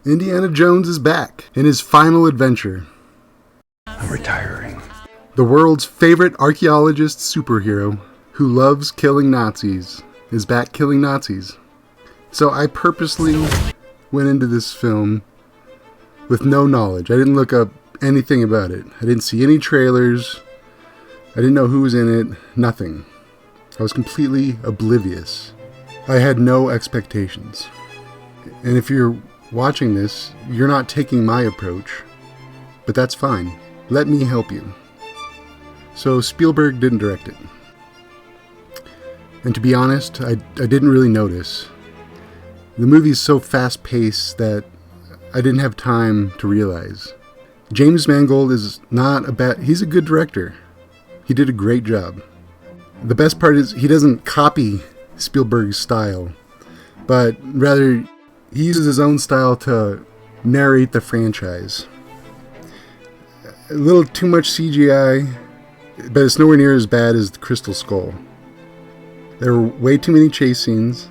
Indiana Jones is back in his final adventure. I'm retiring. The world's favorite archaeologist superhero who loves killing Nazis is back killing Nazis. So I purposely went into this film with no knowledge. I didn't look up anything about it. I didn't see any trailers. I didn't know who was in it. Nothing. I was completely oblivious. I had no expectations. And if you're watching this, you're not taking my approach, but that's fine. Let me help you. So Spielberg didn't direct it. And to be honest, I didn't really notice. The movie's so fast-paced that I didn't have time to realize. James Mangold is not a bad... He's a good director. He did a great job. The best part is he doesn't copy Spielberg's style, but rather he uses his own style to narrate the franchise. A little too much CGI, but it's nowhere near as bad as the Crystal Skull. There were way too many chase scenes,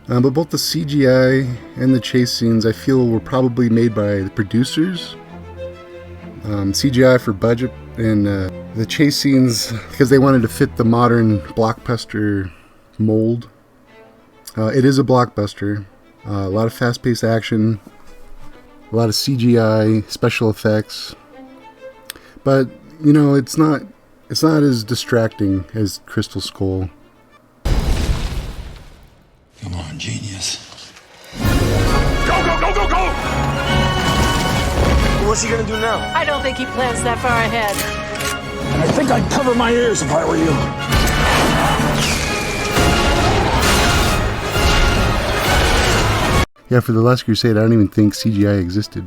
but both the CGI and the chase scenes I feel were probably made by the producers. CGI for budget, and the chase scenes because they wanted to fit the modern blockbuster mold. It is a blockbuster. A lot of fast-paced action, a lot of CGI, special effects. But, you know, it's not as distracting as Crystal Skull. Come on, genius. Go, go, go, go, go! What's he gonna do now? I don't think he plans that far ahead. I think I'd cover my ears if I were you. Yeah, for The Last Crusade, I don't even think CGI existed.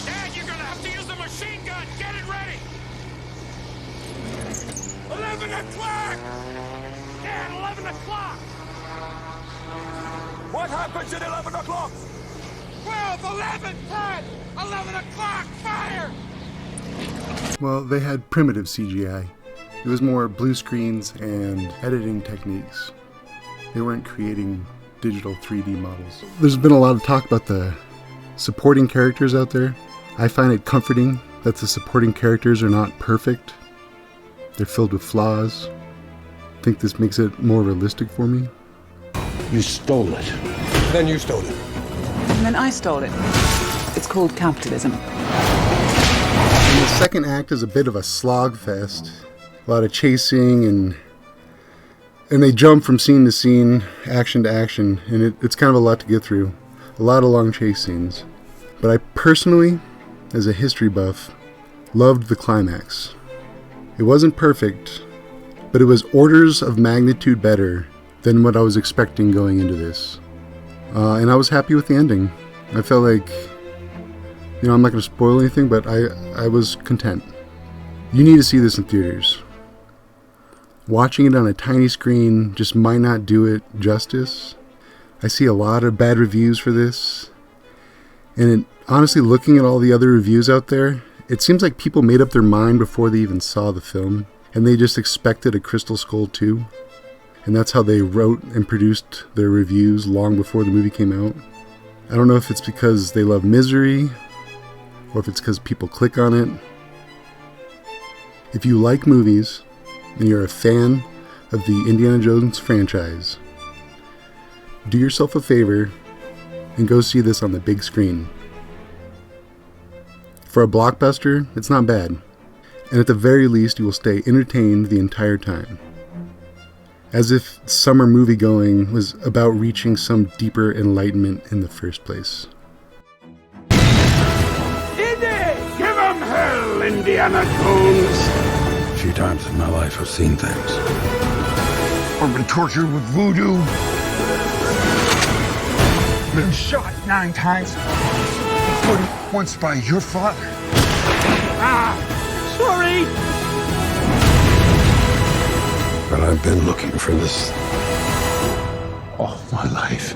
Dad, you're gonna have to use the machine gun. Get it ready. 11 o'clock. Dad, 11 o'clock. What happens at 11 o'clock? 12, 11, 10, 11 o'clock, fire! Well, they had primitive CGI. It was more blue screens and editing techniques. They weren't creating digital 3D models. There's been a lot of talk about the supporting characters out there. I find it comforting that the supporting characters are not perfect. They're filled with flaws. I think this makes it more realistic for me. You stole it. Then you stole it. And then I stole it. It's called capitalism. And the second act is a bit of a slog fest. A lot of chasing and they jump from scene to scene, action to action, and it's kind of a lot to get through. A lot of long chase scenes. But I personally, as a history buff, loved the climax. It wasn't perfect, but it was orders of magnitude better than what I was expecting going into this. And I was happy with the ending. I felt like, you know, I'm not going to spoil anything, but I was content. You need to see this in theaters. Watching it on a tiny screen just might not do it justice. I see a lot of bad reviews for this. And honestly, looking at all the other reviews out there, it seems like people made up their mind before they even saw the film. And they just expected a Crystal Skull 2. And that's how they wrote and produced their reviews long before the movie came out. I don't know if it's because they love Misery, or if it's because people click on it. If you like movies, and you're a fan of the Indiana Jones franchise, do yourself a favor and go see this on the big screen. For a blockbuster, it's not bad. And at the very least, you will stay entertained the entire time. As if summer moviegoing was about reaching some deeper enlightenment in the first place. Indy! Give 'em hell, Indiana Jones! A few times in my life I've seen things. I've been tortured with voodoo. Been shot 9 times. Including once by your father. Sorry! But I've been looking for this all my life.